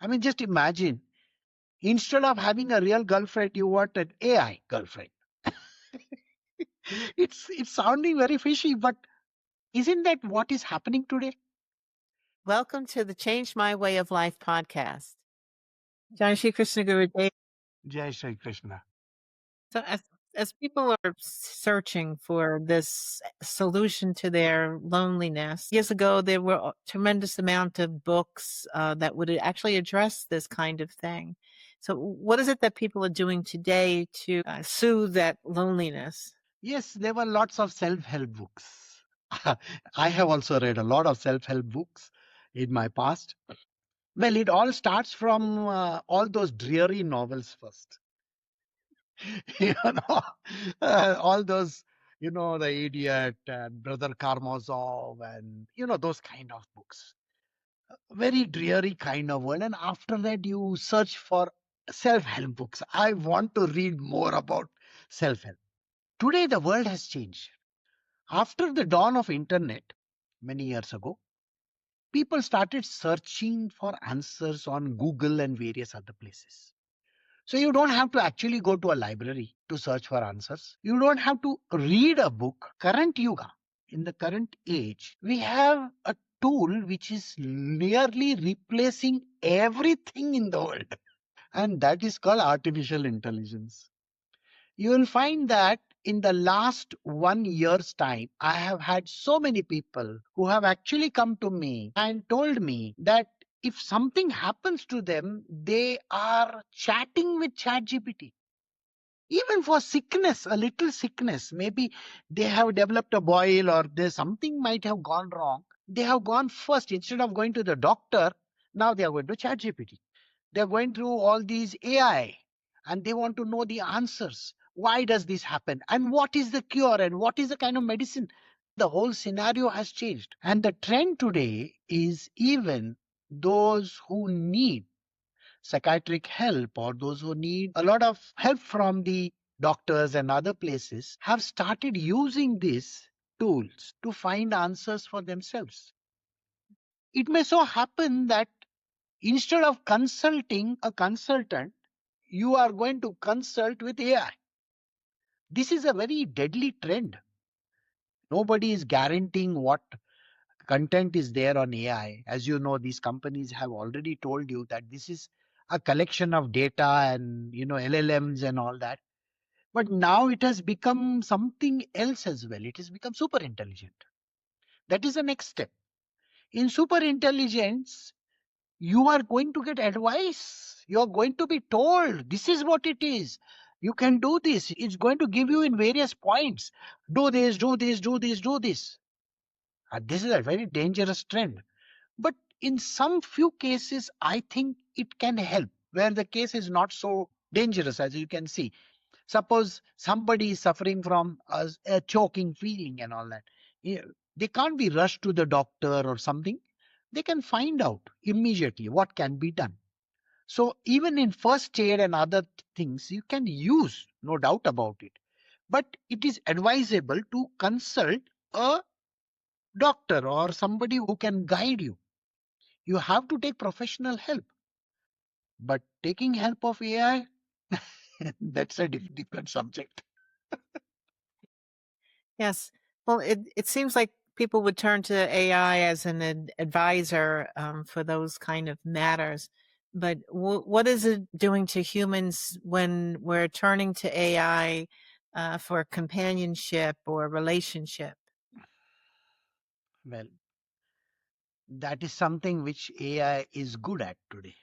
I mean, just imagine, instead of having a real girlfriend, you want an AI girlfriend. It's sounding very fishy, but isn't that what is happening today? Welcome to the Change My Way of Life podcast. Shree Krsna Guruji. Jai Shri Krishna. So as people are searching for this solution to their loneliness, years ago there were a tremendous amount of books that would actually address this kind of thing. So what is it that people are doing today to soothe that loneliness? Yes, there were lots of self-help books. I have also read a lot of self-help books in my past. Well, it all starts from all those dreary novels first. you know, all those, The Idiot and Brother Karamazov and, those kind of books. Very dreary kind of world. And after that, you search for self-help books. I want to read more about self-help. Today, the world has changed. After the dawn of internet, many years ago, people started searching for answers on Google and various other places. So you don't have to actually go to a library to search for answers. You don't have to read a book. Current Yuga, in the current age, we have a tool which is nearly replacing everything in the world. And that is called artificial intelligence. You will find that in the last 1 year's time, I have had so many people who have actually come to me and told me that if something happens to them, they are chatting with ChatGPT. Even for sickness, a little sickness, maybe they have developed a boil or there's something might have gone wrong. They have gone first instead of going to the doctor. Now they are going to ChatGPT. They're going through all these AI and they want to know the answers. Why does this happen? And what is the cure? And what is the kind of medicine? The whole scenario has changed. And the trend today is even those who need psychiatric help or those who need a lot of help from the doctors and other places have started using these tools to find answers for themselves. It may so happen that instead of consulting a consultant, you are going to consult with AI. This is a very deadly trend. Nobody is guaranteeing what content is there on AI. As you know, these companies have already told you that this is a collection of data and LLMs and all that. But now it has become something else as well. It has become super intelligent. That is the next step. In super intelligence, you are going to get advice. You are going to be told this is what it is. You can do this. It's going to give you in various points. Do this, do this, do this, do this. This is a very dangerous trend. But in some few cases, I think it can help where the case is not so dangerous as you can see. Suppose somebody is suffering from a choking feeling and all that. They can't be rushed to the doctor or something. They can find out immediately what can be done. So even in first aid and other things, you can use, no doubt about it. But it is advisable to consult a doctor or somebody who can guide you. You have to take professional help. But taking help of AI, that's a different subject. Yes. Well, it seems like people would turn to AI as an advisor for those kind of matters. But what is it doing to humans when we're turning to AI for companionship or relationship? Well, that is something which AI is good at today.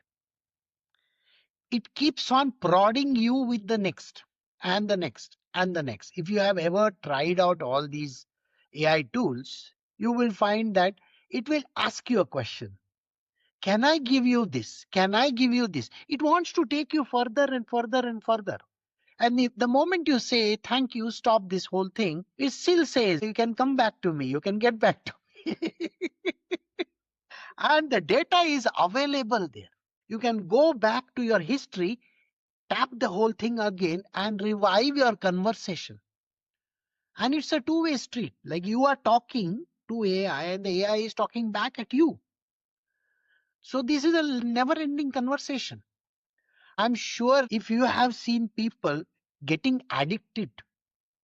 It keeps on prodding you with the next and the next and the next. If you have ever tried out all these AI tools, you will find that it will ask you a question. Can I give you this? Can I give you this? It wants to take you further and further and further. And if the moment you say, thank you, stop this whole thing, it still says, you can come back to me, you can get back to me. And the data is available there. You can go back to your history, tap the whole thing again, and revive your conversation. And it's a two-way street. Like you are talking to AI, and the AI is talking back at you. So this is a never-ending conversation. I'm sure if you have seen people getting addicted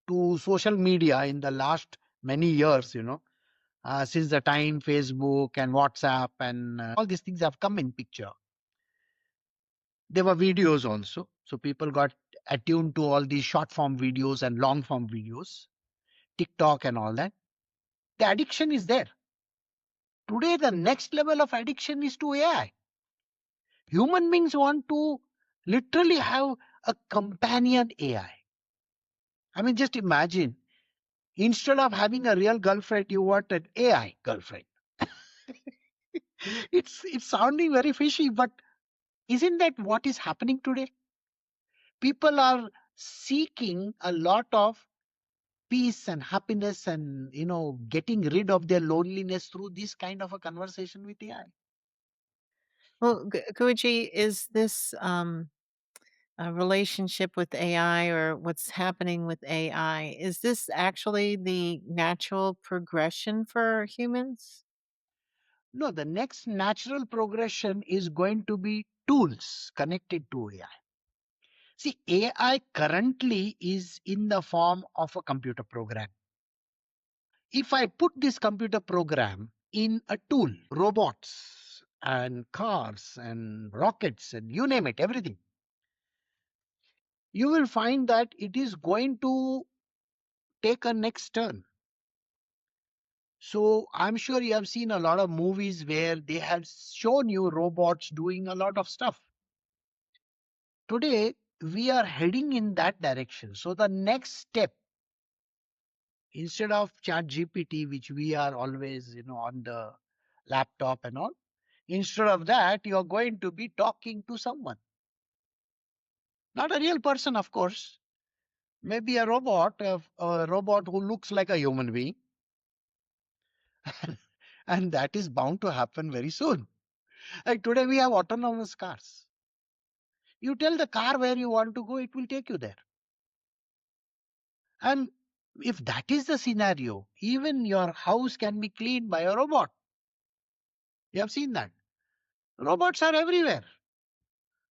to social media in the last many years, since the time Facebook and WhatsApp and all these things have come in picture. There were videos also. So people got attuned to all these short form videos and long form videos, TikTok and all that. The addiction is there. Today, the next level of addiction is to AI. Human beings want to literally have a companion AI. I mean, just imagine, instead of having a real girlfriend, you want an AI girlfriend. It's sounding very fishy, but isn't that what is happening today? People are seeking a lot of peace and happiness and getting rid of their loneliness through this kind of a conversation with AI. Well, Guruji, is this a relationship with AI or what's happening with AI? Is this actually the natural progression for humans? No, the next natural progression is going to be tools connected to AI. See, AI currently is in the form of a computer program. If I put this computer program in a tool, robots and cars and rockets and you name it, everything, you will find that it is going to take a next turn. So I'm sure you have seen a lot of movies where they have shown you robots doing a lot of stuff. Today, we are heading in that direction. So the next step, instead of ChatGPT, which we are always, on the laptop and all, instead of that, you're going to be talking to someone. Not a real person, of course. Maybe a robot, a robot who looks like a human being. And that is bound to happen very soon. Like today, we have autonomous cars. You tell the car where you want to go, it will take you there. And if that is the scenario, even your house can be cleaned by a robot. You have seen that. Robots are everywhere.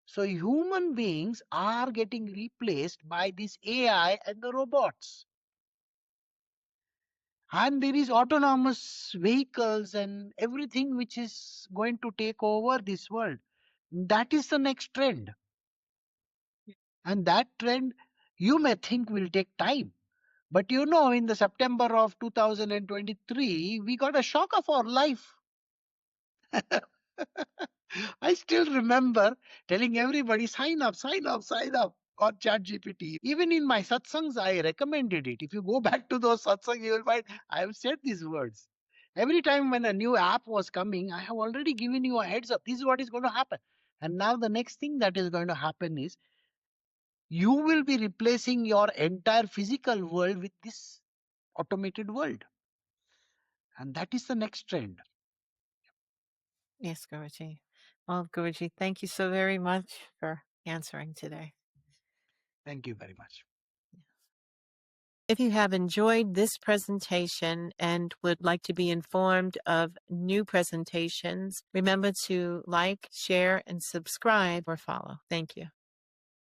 So human beings are getting replaced by this AI and the robots. And there is autonomous vehicles and everything which is going to take over this world. That is the next trend. And that trend you may think will take time. But in the September of 2023, we got a shock of our life. I still remember telling everybody, sign up, sign up, sign up on ChatGPT. Even in my satsangs, I recommended it. If you go back to those satsangs, you will find I have said these words. Every time when a new app was coming, I have already given you a heads up. This is what is going to happen. And now the next thing that is going to happen is you will be replacing your entire physical world with this automated world. And that is the next trend. Yes, Guruji. Well, Guruji, thank you so very much for answering today. Thank you very much. If you have enjoyed this presentation and would like to be informed of new presentations, remember to like, share, and subscribe or follow. Thank you.